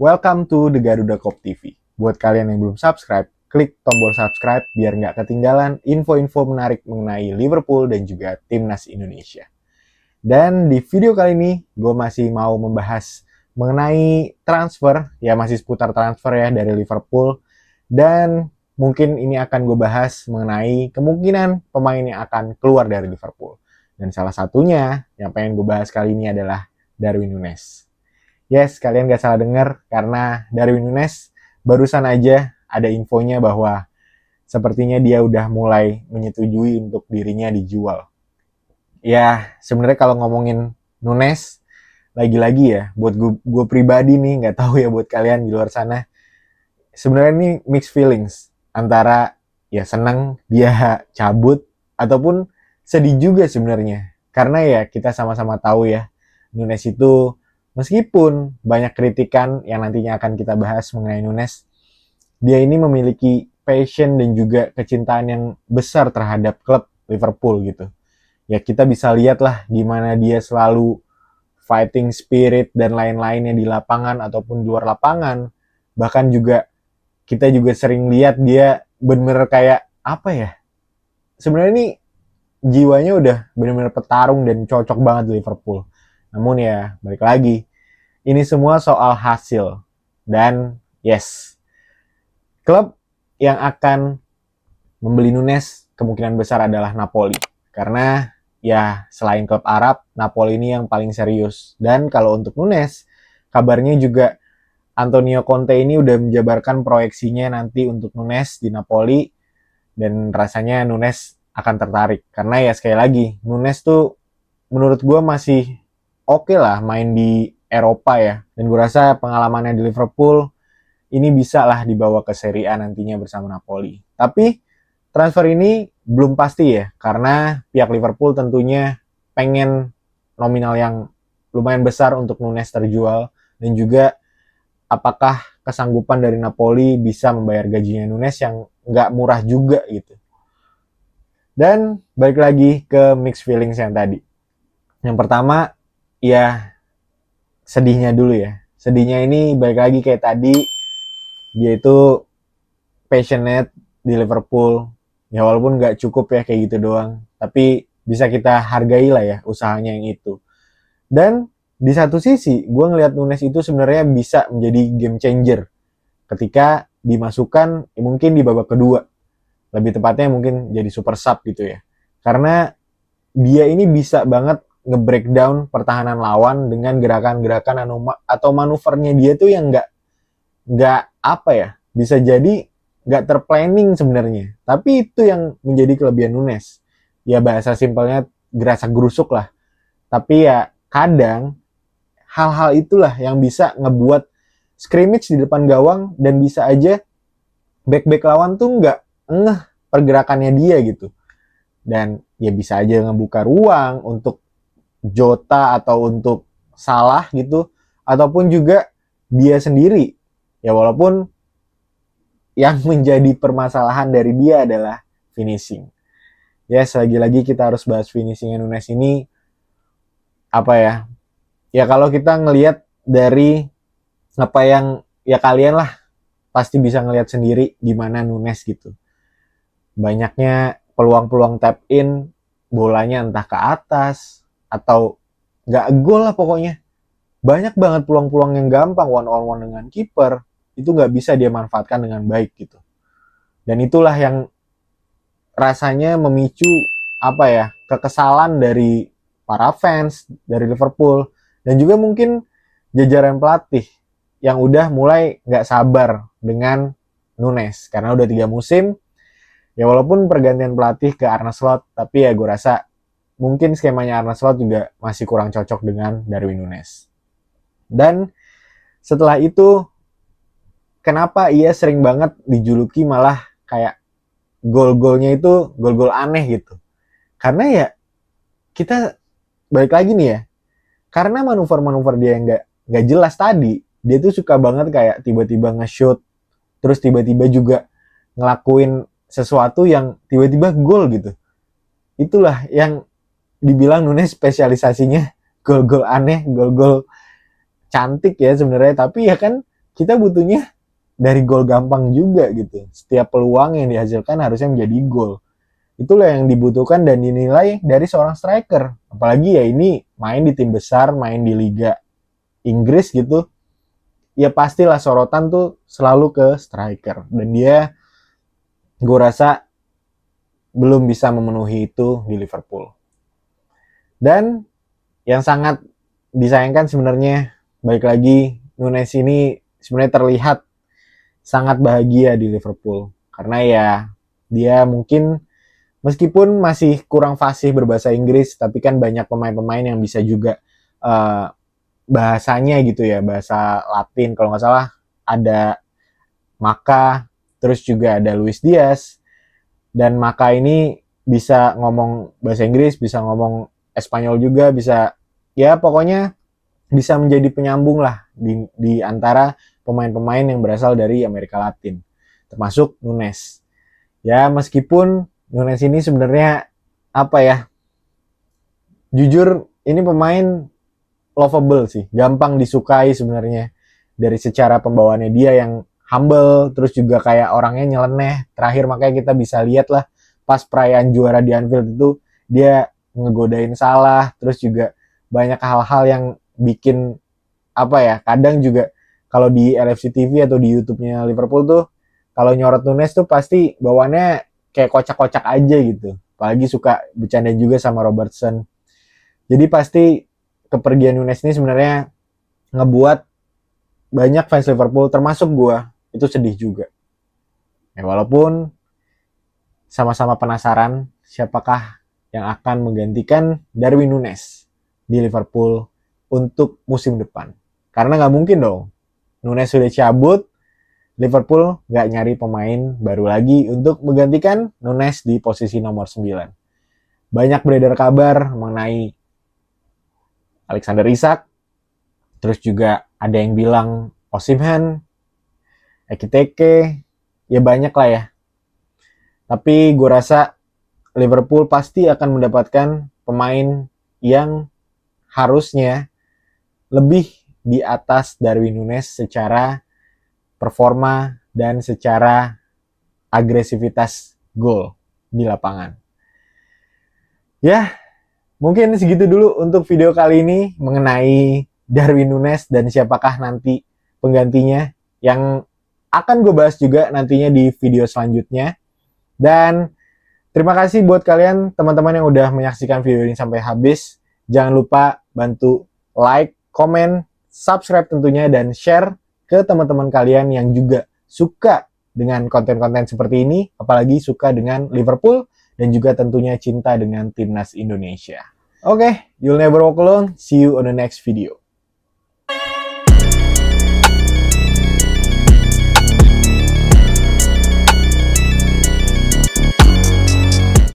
Welcome to The Garuda Cop TV. Buat kalian yang belum subscribe, klik tombol subscribe biar nggak ketinggalan info-info menarik mengenai Liverpool dan juga Timnas Indonesia. Dan di video kali ini, gue masih mau membahas mengenai transfer, ya masih seputar transfer ya dari Liverpool. Dan mungkin ini akan gue bahas mengenai kemungkinan pemain yang akan keluar dari Liverpool. Dan salah satunya yang pengen gue bahas kali ini adalah Darwin Núñez. Yes, kalian gak salah dengar karena Darwin Núñez barusan aja ada infonya bahwa sepertinya dia udah mulai menyetujui untuk dirinya dijual. Ya, sebenarnya kalau ngomongin Núñez, lagi-lagi ya, buat gue pribadi nih, nggak tahu ya buat kalian di luar sana, sebenarnya ini mixed feelings antara ya senang dia cabut ataupun sedih juga sebenarnya. Karena ya kita sama-sama tahu ya, Núñez itu meskipun banyak kritikan yang nantinya akan kita bahas mengenai Núñez, dia ini memiliki passion dan juga kecintaan yang besar terhadap klub Liverpool gitu. Ya kita bisa lihat lah gimana dia selalu fighting spirit dan lain-lainnya di lapangan ataupun di luar lapangan. Bahkan juga kita juga sering lihat dia bener-bener kayak apa ya? Sebenarnya ini jiwanya udah bener-bener petarung dan cocok banget di Liverpool. Namun ya, balik lagi. Ini semua soal hasil. Dan yes, klub yang akan membeli Núñez kemungkinan besar adalah Napoli. Karena ya selain klub Arab, Napoli ini yang paling serius. Dan kalau untuk Núñez, kabarnya juga Antonio Conte ini udah menjabarkan proyeksinya nanti untuk Núñez di Napoli. Dan rasanya Núñez akan tertarik. Karena ya sekali lagi, Núñez tuh menurut gue masih oke lah main di Eropa ya. Dan gue rasa pengalamannya di Liverpool ini bisa lah dibawa ke Serie A nantinya bersama Napoli. Tapi transfer ini belum pasti ya. Karena pihak Liverpool tentunya pengen nominal yang lumayan besar untuk Núñez terjual. Dan juga apakah kesanggupan dari Napoli bisa membayar gajinya Núñez yang nggak murah juga gitu. Dan balik lagi ke mixed feelings yang tadi. Yang pertama, ya sedihnya dulu ya. Sedihnya ini balik lagi kayak tadi, dia itu passionate di Liverpool. Ya walaupun nggak cukup ya kayak gitu doang. Tapi bisa kita hargai lah ya usahanya yang itu. Dan di satu sisi, gue ngelihat Núñez itu sebenarnya bisa menjadi game changer. Ketika dimasukkan mungkin di babak kedua. Lebih tepatnya mungkin jadi super sub gitu ya. Karena dia ini bisa banget nge-breakdown pertahanan lawan dengan gerakan-gerakan atau manuvernya dia tuh yang nggak apa ya, bisa jadi nggak terplanning sebenarnya. Tapi itu yang menjadi kelebihan Núñez. Ya bahasa simpelnya gerasak gerusuk lah. Tapi ya kadang hal-hal itulah yang bisa ngebuat scrimmage di depan gawang dan bisa aja back-back lawan tuh nggak ngeh pergerakannya dia gitu. Dan ya bisa aja ngebuka ruang untuk Jota atau untuk Salah gitu. Ataupun juga dia sendiri. Ya walaupun yang menjadi permasalahan dari dia adalah finishing. Ya lagi-lagi kita harus bahas finishingnya Núñez ini. Apa ya? Ya kalau kita ngelihat dari apa yang ya kalian lah pasti bisa ngelihat sendiri gimana Núñez gitu. Banyaknya peluang-peluang tap in, bolanya entah ke atas atau nggak gol lah pokoknya. Banyak banget peluang-peluang yang gampang one on one dengan kiper itu nggak bisa dia manfaatkan dengan baik gitu. Dan itulah yang rasanya memicu apa ya kekesalan dari para fans dari Liverpool dan juga mungkin jajaran pelatih yang udah mulai nggak sabar dengan Núñez karena udah 3 musim. Ya walaupun pergantian pelatih ke Arne Slot, tapi ya gue rasa mungkin skemanya Arne Slot juga masih kurang cocok dengan Darwin Núñez. Dan setelah itu, kenapa ia sering banget dijuluki malah kayak gol-golnya itu gol-gol aneh gitu. Karena ya kita balik lagi nih ya, karena manuver-manuver dia yang nggak jelas tadi, dia tuh suka banget kayak tiba-tiba nge-shoot, terus tiba-tiba juga ngelakuin sesuatu yang tiba-tiba gol gitu. Itulah yang dibilang Núñez spesialisasinya gol-gol aneh, gol-gol cantik ya sebenarnya. Tapi ya kan kita butuhnya dari gol gampang juga gitu. Setiap peluang yang dihasilkan harusnya menjadi gol. Itulah yang dibutuhkan dan dinilai dari seorang striker. Apalagi ya ini main di tim besar, main di Liga Inggris gitu. Ya pastilah sorotan tuh selalu ke striker. Dan dia, gue rasa belum bisa memenuhi itu di Liverpool. Dan yang sangat disayangkan sebenarnya, balik lagi, Nunes ini sebenarnya terlihat sangat bahagia di Liverpool. Karena ya dia mungkin meskipun masih kurang fasih berbahasa Inggris, tapi kan banyak pemain-pemain yang bisa juga bahasanya gitu ya, bahasa Latin. Kalau nggak salah ada Maka, terus juga ada Luis Diaz. Dan Maka ini bisa ngomong bahasa Inggris, bisa ngomong Espanyol juga, bisa ya pokoknya bisa menjadi penyambung lah di antara pemain-pemain yang berasal dari Amerika Latin, termasuk Nunes. Ya meskipun Nunes ini sebenarnya apa ya, jujur ini pemain lovable sih, gampang disukai sebenarnya dari secara pembawaannya dia yang humble, terus juga kayak orangnya nyeleneh. Terakhir makanya kita bisa lihat lah pas perayaan juara di Anfield itu dia ngegodain Salah, terus juga banyak hal-hal yang bikin apa ya, kadang juga kalau di LFC TV atau di YouTube-nya Liverpool tuh kalau nyorot Nunes tuh pasti bawaannya kayak kocak-kocak aja gitu. Apalagi suka bercanda juga sama Robertson. Jadi pasti kepergian Nunes ini sebenarnya ngebuat banyak fans Liverpool termasuk gua itu sedih juga. Ya, walaupun sama-sama penasaran siapakah yang akan menggantikan Darwin Nunes di Liverpool untuk musim depan. Karena nggak mungkin dong, Nunes sudah cabut, Liverpool nggak nyari pemain baru lagi untuk menggantikan Nunes di posisi nomor 9. Banyak beredar kabar mengenai Alexander Isak, terus juga ada yang bilang Osimhen, Ekitike, ya banyak lah ya. Tapi gue rasa Liverpool pasti akan mendapatkan pemain yang harusnya lebih di atas Darwin Nunes secara performa dan secara agresivitas gol di lapangan. Ya, mungkin segitu dulu untuk video kali ini mengenai Darwin Nunes dan siapakah nanti penggantinya yang akan gue bahas juga nantinya di video selanjutnya. Dan terima kasih buat kalian teman-teman yang udah menyaksikan video ini sampai habis. Jangan lupa bantu like, komen, subscribe tentunya, dan share ke teman-teman kalian yang juga suka dengan konten-konten seperti ini, apalagi suka dengan Liverpool dan juga tentunya cinta dengan timnas Indonesia. Oke, you'll never walk alone. See you on the next video.